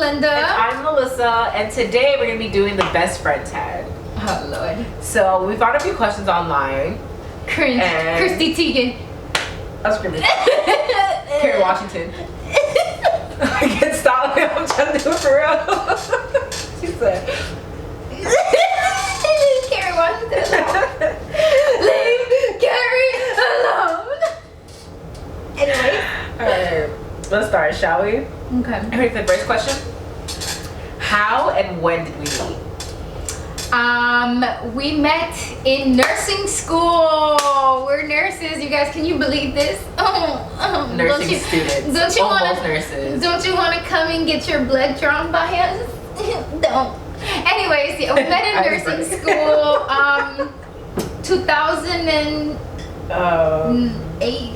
Splenda. And I'm Melissa, and today we're going to be doing the best friend tag. Oh, Lord. So, we found a few questions online. Cringe. Christy Teigen. I'm screaming. Kerry Washington. I can't stop it. I'm trying to do it for real. She said. Leave Kerry Washington alone. Leave Kerry alone. Anyway. Alright, let's start, shall we? Okay. Ready for the first question? How and when did we meet? We met in nursing school. We're nurses, you guys. Can you believe this? Nursing students. Don't you Almost want nurses. Don't you want to come and get your blood drawn by us? Don't. Anyways, yeah, we met in nursing school. 2008. It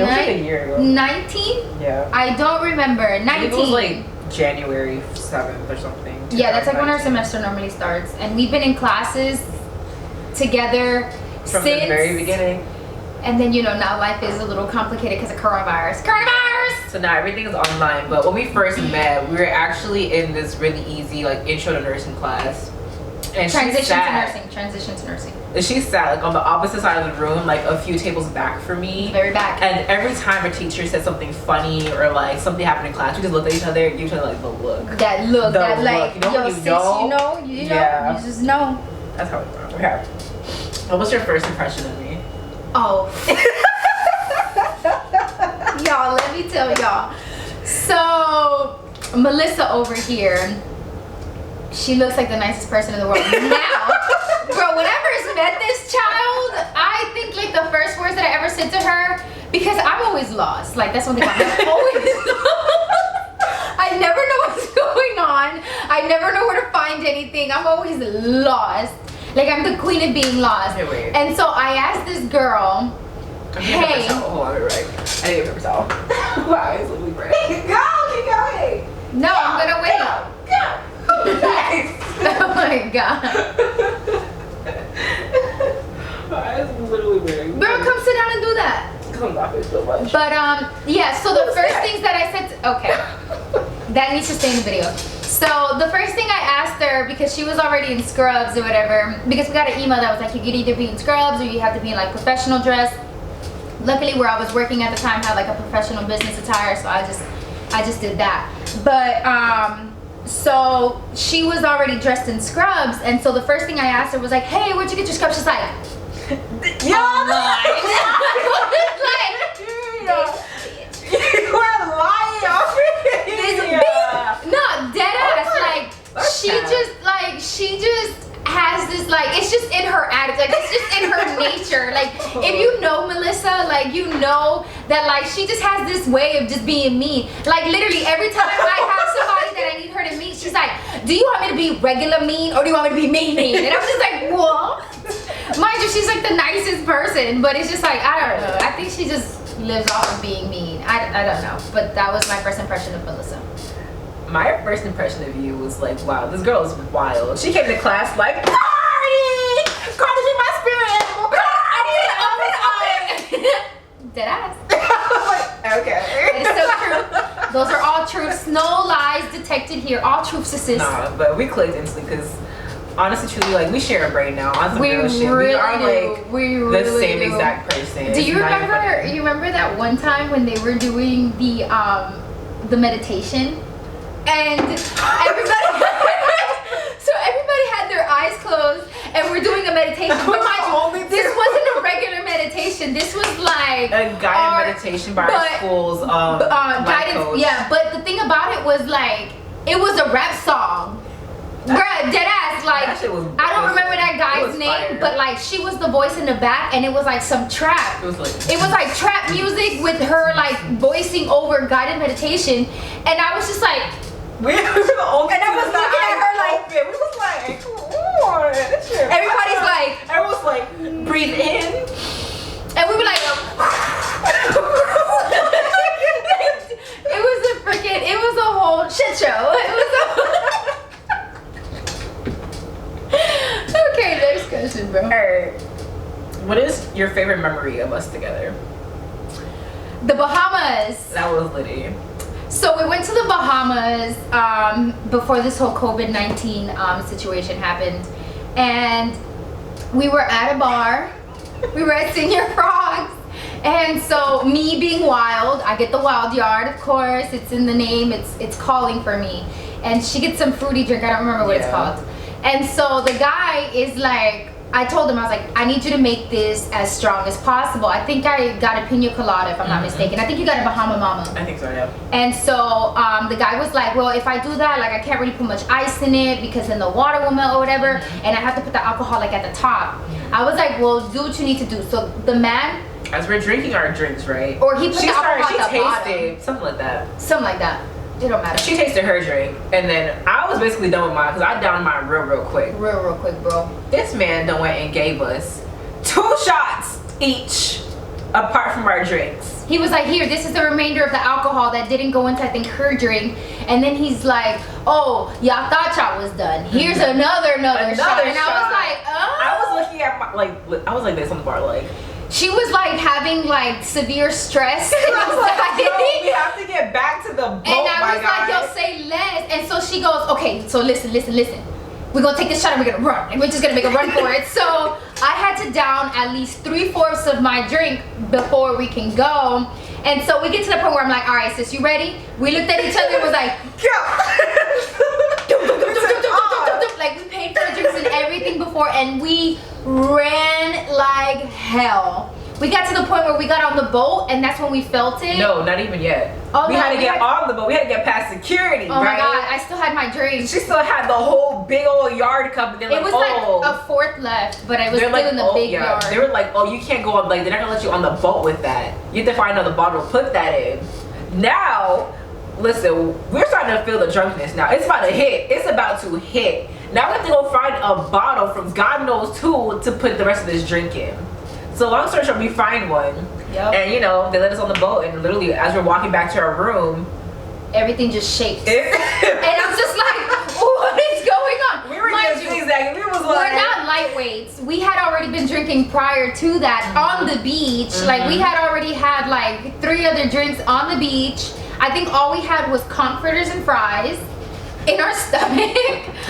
was like a year ago. 19? Yeah. I don't remember. 19. It was like January 7th or something. Yeah, that's like when our 2019. semester normally starts. And we've been in classes together From since the very beginning. And then, you know, now life is a little complicated because of coronavirus. Coronavirus! So now everything is online. But when we first met, we were actually in this really easy like intro to nursing class. And Transition to nursing. And she sat like on the opposite side of the room, like a few tables back from me. Very back. And every time a teacher said something funny or like something happened in class, we just looked at each other and gave each other like the look. That look, The that look. like, You know yo, when you sis, know? you know, Yeah. you just know. That's how we were. Okay. What was your first impression of me? Oh. Y'all, let me tell y'all. So, Melissa over here, she looks like the nicest person in the world. Now, bro, when I first met this child, I think like the first words that I ever said to her, because I'm always lost. Like, that's one thing I'm always lost. I never know what's going on. I never know where to find anything. I'm always lost. Like, I'm the queen of being lost. Okay, wait. And so I asked this girl, hey. Hold on, right. I need a paper towel. My eyes literally burning. Go, keep going. No, I'm gonna wait. Go. Oh my god. My eyes literally burning. Girl, come sit down and do that. Comes off it so much. But yeah, so the first things that I said okay. That needs to stay in the video. So the first thing I asked her, because she was already in scrubs or whatever, because we got an email that was like you could either be in scrubs or you have to be in like professional dress. Luckily where I was working at the time had like a professional business attire, so I just did that. But so she was already dressed in scrubs, and so the first thing I asked her was like, hey, where'd you get your scrubs? She's like, online. You are lying already. No, dead ass. Like she just has this like it's just in her attitude. Like it's just in her nature. Like if you know Melissa, like you know that like she just has this way of just being mean. Like literally every time I have somebody that I need her to meet, she's like, do you want me to be regular mean or do you want me to be mean? And I'm just like, what? Mind you, she's like the nicest person, but it's just like, I don't know. I think she just lives off of being mean. I don't know. But that was my first impression of Melissa. My first impression of you was like, wow, this girl is wild. She came to class like, Cardi! Cardi be my spirit animal. Cardi! Dead ass. Okay. It is so true. Those are all truths. No lies detected here. All truths assist. Nah, but we clicked instantly because honestly, truly, like we share a brain now. On some We real shit. really We are do. like We the really same do. exact person. Do you It's not even remember? funny. You remember that one time when they were doing the meditation, and everybody, so everybody had their eyes closed, and we're doing a meditation. But mind you, this wasn't a regular meditation. This was like a guided meditation by our school's guidance. coach. Yeah, but the thing about it was like it was a rap song. Bruh, dead ass, like That shit was- I don't remember that it guy's was name, fire. but like she was the voice in the back, and it was like some trap. It was like trap music with her like voicing over guided meditation, and I was just like, we were the only and I was two looking at her like, open. We was like, come on, this shit. everybody's like, Everyone's like, breathe in. and we were like, it was a whole shit show. It was a okay, next question, bro. Alright. What is your favorite memory of us together? The Bahamas. That was litty. So we went to the Bahamas before this whole COVID-19 situation happened, and we were at a bar. We were at Senior Frogs, and so me being wild, I get the wild yard, of course. It's in the name. It's calling for me, and she gets some fruity drink. I don't remember what it's called. And so the guy is like, I told him, I was like, I need you to make this as strong as possible. I think I got a pina colada, if I'm not mistaken. I think you got a Bahama Mama. I think so, yeah. And so the guy was like, well, if I do that, like I can't really put much ice in it because then the water will melt or whatever, and I have to put the alcohol like at the top. I was like, well, do what you need to do. So the man, as we're drinking our drinks, right? Or he put the alcohol at the bottom. Tasted something like that. Something like that. It don't matter. She tasted her drink, and then I was basically done with mine because I downed mine real quick. Real quick, bro. This man done went and gave us 2 shots each, apart from our drinks. He was like, here, this is the remainder of the alcohol that didn't go into, I think, her drink. And then he's like, oh, y'all thought y'all was done. Here's another shot. And shot. I was like, oh. I was looking at my, I was like this on the bar, like. She was like having like severe stress. I was like, yo, we have to get back to the boat, and I was like, yo, say less. And so she goes, okay, so listen. We're gonna take this shot and we're gonna run. And we're just gonna make a run for it. So I had to down at least 3/4 of my drink before we can go. And so we get to the point where I'm like, all right, sis, you ready? We looked at each other and was like, like we paid for the drinks and everything before, and we ran like hell. We got to the point where we got on the boat, and that's when we felt it. No, not even yet. Oh, we had to get on the boat. We had to get past security. Oh my god, I still had my drink. She still had the whole big old yard cup. And it was like a fourth left, but I was still in the big yard. They were like, oh, you can't go on. Like they're not gonna let you on the boat with that. You have to find another bottle to put that in. Now, listen, we're starting to feel the drunkenness. Now it's about to hit. It's about to hit. Now we have to go find a bottle from God knows who to put the rest of this drink in. So long story short, we find one. Yep. And you know, they let us on the boat, and literally as we're walking back to our room, everything just shakes. And I'm just like, what is going on? We were just zigzagging. We was like, we're not lightweights. We had already been drinking prior to that on the beach. Like we had already had like 3 other drinks on the beach. I think all we had was comforters and fries in our stomach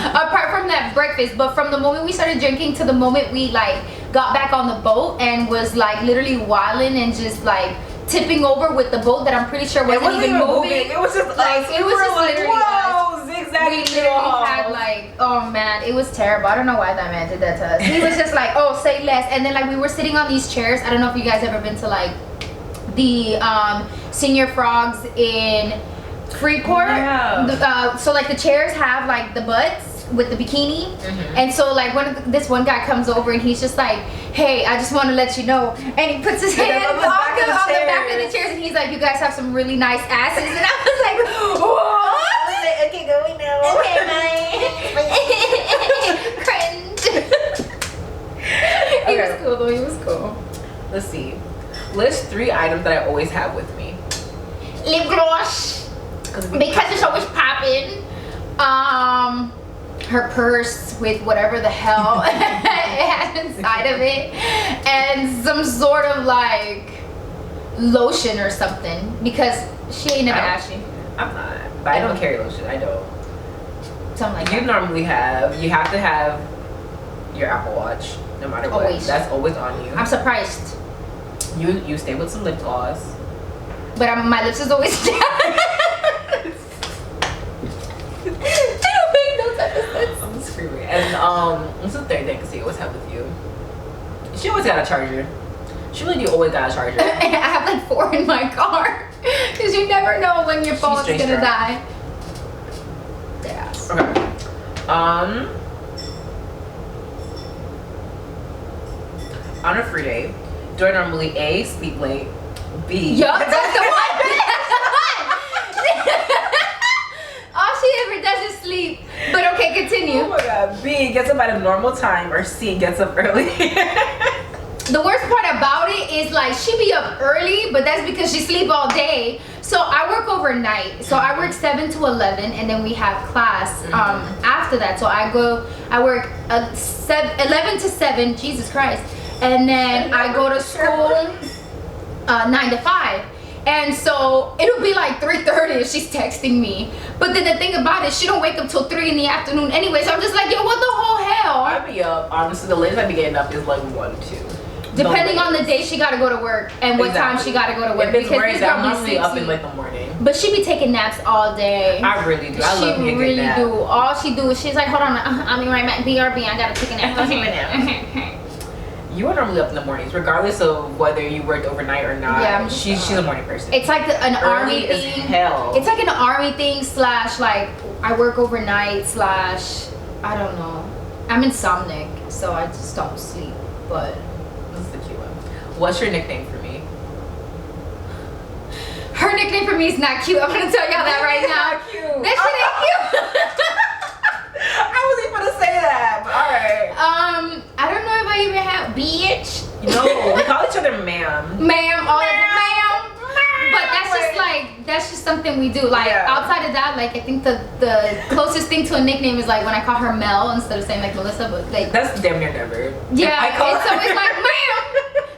apart from that breakfast. But from the moment we started drinking to the moment we like got back on the boat and was like literally wilding and just like tipping over with the boat that I'm pretty sure wasn't even moving. It was just like us. it was just like, literally whoa, us. Zigzagging. We literally had like, oh man, it was terrible. I don't know why that man did that to us. He was just like, oh, say less. And then like we were sitting on these chairs. I don't know if you guys ever been to like the Senior Frogs in Freeport. Yeah. So like the chairs have like the butts with the bikini, and so like this one guy comes over and he's just like, hey, I just want to let you know, and he puts his hands on the back of the chairs and he's like, you guys have some really nice asses, and I was like, what? Okay, going now. Okay, cringe. He was cool though. He was cool. Let's see. List 3 items that I always have with me. Lip gloss, because it's always popping. Her purse with whatever the hell it has inside of it, and some sort of like lotion or something, because she ain't never ashy. I'm not, but I don't carry lotion. I don't. Something like you that. Normally you have to have your Apple Watch no matter what. Always. That's always on you. I'm surprised. You stay with some lip gloss. But my lips is always jacked. I'm screaming. And what's the 3rd thing she always have with you? She always got a charger. She really do always got a charger. I have like 4 in my car because you never know when your phone's gonna die. Yes. Okay. On a free day, do I normally A, sleep late, B? Yup, that's the one. All she ever does is sleep. But okay, continue. Oh my god. B, gets up at a normal time, or C, gets up early. The worst part about it is like she be up early, but that's because she sleep all day. So I work overnight. So I work 7 to 11, and then we have class after that. So I work 11 to 7, Jesus Christ. And then I go to school 9 to 5. And so it'll be like 3:30 if she's texting me. But then the thing about it, she don't wake up till 3 in the afternoon anyway. So I'm just like, yo, what the whole hell? I be up. Honestly, the latest I be getting up is like 1, 2. Depending on the day she gotta go to work and what time she gotta go to work. If it's because rains, this girl I'm be normally up in 60. like the morning. But she be taking naps all day. I really do. I love me a good nap. She really do. All she do is she's like, hold on, I'll be right back. BRB, I gotta take a nap. You are normally up in the mornings, regardless of whether you worked overnight or not. Yeah, she's a morning person. It's like an army Early as thing. hell. It's like an army thing slash like I work overnight slash I don't know. I'm insomniac, so I just don't sleep. But this is the cute one. What's your nickname for me? Her nickname for me is not cute. I'm gonna tell y'all that right now. Not cute. That shit ain't cute. I wasn't gonna say that, but alright. I don't know if I even have bitch. No, we call each other ma'am. Ma'am, all ma'am. But that's just something we do. Like outside of that, like I think the closest thing to a nickname is like when I call her Mel instead of saying like Melissa, but like that's damn near never. Yeah, so her. it's like ma'am.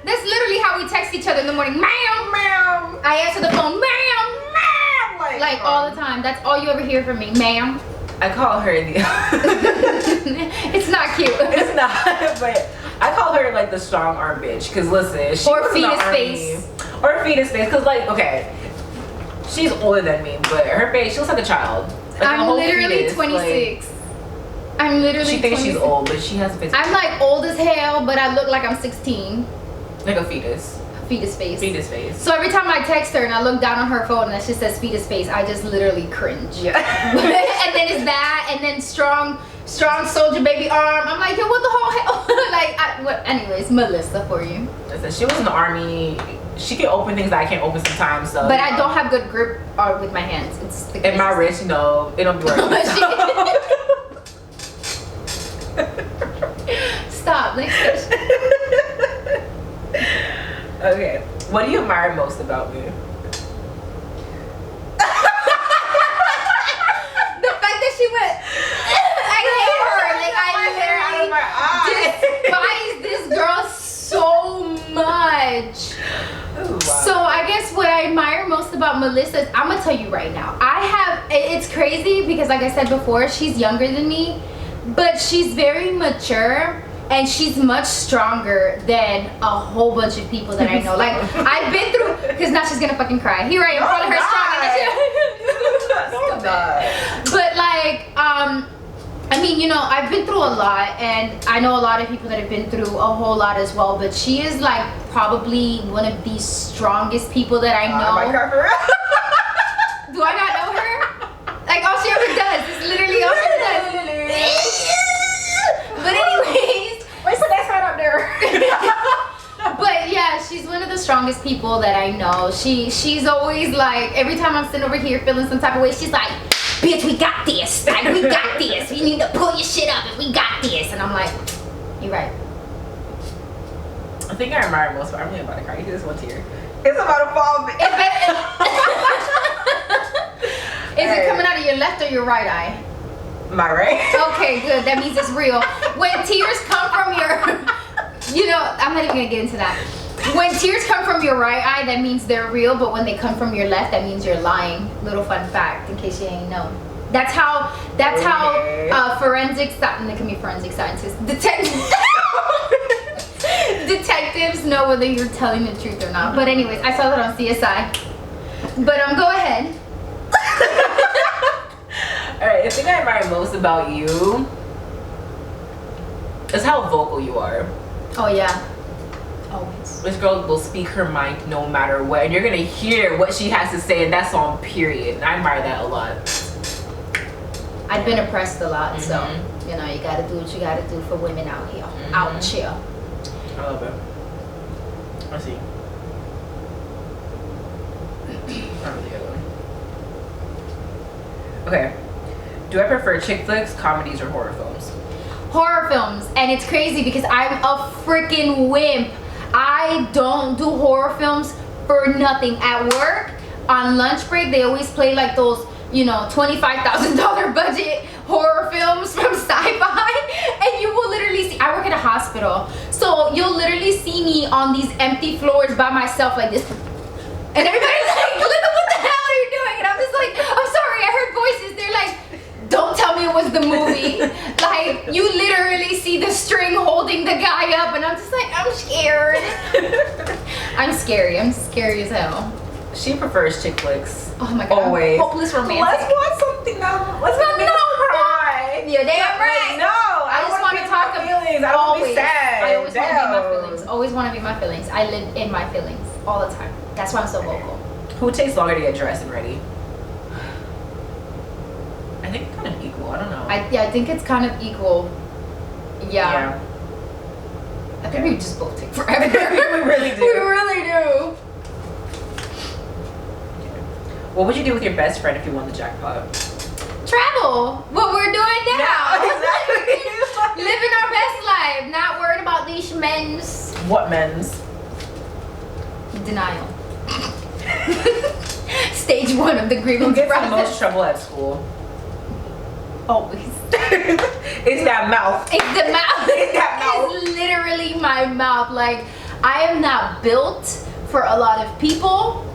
That's literally how we text each other in the morning. Ma'am, ma'am. I answer the phone, ma'am, ma'am. Like all the time. That's all you ever hear from me, ma'am. I call her the. It's not cute. It's not, but I call her like the strong arm bitch. Cause listen, she or was fetus face. Or fetus face. Cause like okay, she's older than me, but her face, she looks like a child. Like I'm literally fetus, 26. I'm literally. She thinks 26. she's old, but she has a face. I'm like old as hell, but I look like I'm 16. Like a fetus. Fetus face. Fetus face. So every time I text her and I look down on her phone and it just says fetus face, I just literally cringe. Yeah. And then it's that, and then strong soldier baby arm. I'm like, yo, what the whole hell? Anyways, Melissa for you. Listen, she was in the army. She can open things that I can't open sometimes. So. But I don't have good grip with my hands. It's the and my wrist, no, it don't be working. Stop. Next question. Okay. What do you admire most about me? The fact that she went, I hate her. Like I literally despise this girl so much. Ooh, wow. So I guess what I admire most about Melissa is, I'm gonna tell you right now. It's crazy because like I said before, she's younger than me, but she's very mature. And she's much stronger than a whole bunch of people that I know. Like, I've been through, because now she's gonna fucking cry. Here I am calling her strong. No, not. But like, I mean, you know, I've been through a lot, and I know a lot of people that have been through a whole lot as well. But she is like probably one of the strongest people that I know. Do I not know her? Like, all she ever does is literally all she does. But anyways. Where's the next one up there? But yeah, she's one of the strongest people that I know. She's always like, every time I'm sitting over here feeling some type of way, she's like, bitch, we got this. Like, we got this. You need to pull your shit up and we got this. And I'm like, you're right. I think I admire most, but I'm really about to cry. You just one tear. It's about to fall. Is it coming out of your left or your right eye? My right. Okay, good. That means it's real. When tears come from your, you know, I'm not even gonna get into that. When tears come from your right eye, that means they're real. But when they come from your left, that means you're lying. Little fun fact, in case you ain't know. That's how forensic scientists, detectives know whether you're telling the truth or not. But anyways, I saw that on CSI. But go ahead. Alright, the thing I admire most about you is how vocal you are. Oh yeah. Always. This girl will speak her mind no matter what, and you're gonna hear what she has to say, and that's on period. And I admire that a lot. I've been oppressed a lot, so you know, you gotta do what you gotta do for women out here. Out here. I love it. I see. Not really good one. Okay. Do I prefer chick flicks, comedies, or horror films? Horror films. And it's crazy because I'm a freaking wimp. I don't do horror films for nothing. At work, on lunch break, they always play like those, you know, $25,000 budget horror films from sci-fi. And you will literally see, I work at a hospital, so you'll literally see me on these empty floors by myself like this. And everybody's like, of the movie. Like, you literally see the string holding the guy up, and I'm just like, I'm scared. I'm scary. I'm scary as hell. She prefers chick flicks. Oh my god. Always. Hopeless romantic. Let's watch something else. Let's not cry. You're damn right. No, I just want to talk about feelings. I don't want to be sad. I always want to be my feelings. Always want to be my feelings. I live in my feelings all the time. That's why I'm so vocal. Who takes longer to get dressed and ready? I think kind of equal. I don't know. I think it's kind of equal. Yeah. I think we just both take forever. We really do. We really do. What would you do with your best friend if you won the jackpot? Travel. What we're doing now. Yeah, exactly. Living our best life. Not worried about these men's. What men's? Denial. Stage 1 of the Who grievance gets the process. most trouble at school? Always. It's that mouth. It's the mouth. It's that mouth. It's literally my mouth. Like, I am not built for a lot of people.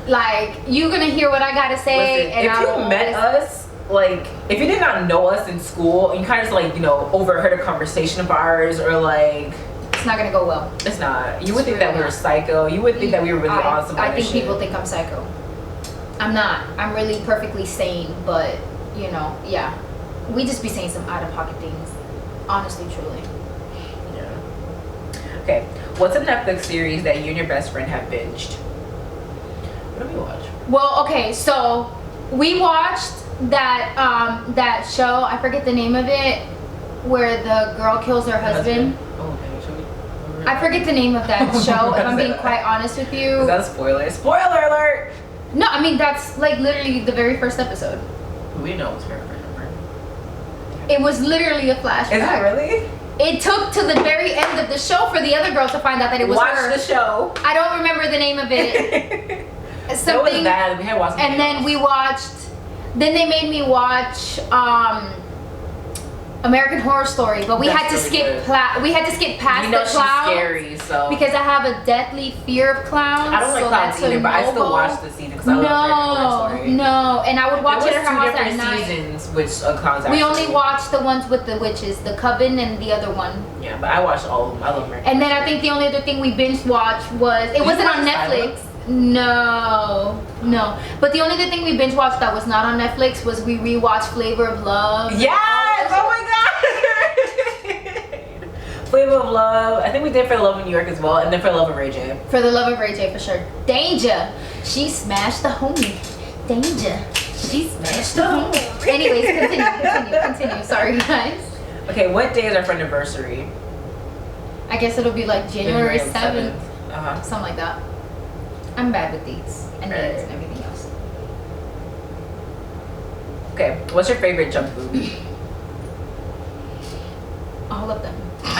Like, you're gonna hear what I gotta say. Listen, and if you met us, like, if you did not know us in school, and you kind of just, like, you know, overheard a conversation of ours, or like, it's not gonna go well. it's not. You would think that we were psycho. You would think that we were really awesome. I think people think I'm psycho. I'm not. I'm really perfectly sane, but you know, yeah. We just be saying some out of pocket things. Honestly, truly. Yeah. Okay. What's a Netflix series that you and your best friend have binged? What do we watch? Well, okay, so we watched that show, I forget the name of it, where the girl kills her husband. Oh, okay. Should we? I forget the name of that show, if I'm being quite honest with you. Is that a spoiler? Spoiler alert! No, I mean, that's like literally the very first episode. We know it's very different. It was literally a flashback. Is it really? It took to the very end of the show for the other girl to find out that it was Watch her. the show. I don't remember the name of it. That was bad. We had watched and then we watched. Then they made me watch American Horror Story, but we That's had to really skip. good. We had to skip past you know the she's clowns scary, so because I have a deadly fear of clowns. I don't like so clowns that's a either, but I still no-go. watch the season because I love American Horror Story. No, and I would watch it There at her was house two at different night. seasons, which clowns. We actually. only watched the ones with the witches, the Coven and the other one. Yeah, but I watched all of them. I love American. And then I think the only other thing we binge watched was it wasn't on Netflix. No. But the only other thing we binge watched that was not on Netflix was we rewatched Flavor of Love. Yes! Oh my god! Flavor of Love. I think we did For the Love of New York as well, and then For the Love of Ray J. For the Love of Ray J, for sure. Danger. She smashed the homie. Danger. She smashed the homie. Anyways, continue. Sorry, guys. Okay, what day is our friend anniversary? I guess it'll be like January 7th. Uh-huh. Something like that. I'm bad with dates and Right. names and everything else. Okay, what's your favorite jump movie? All of them.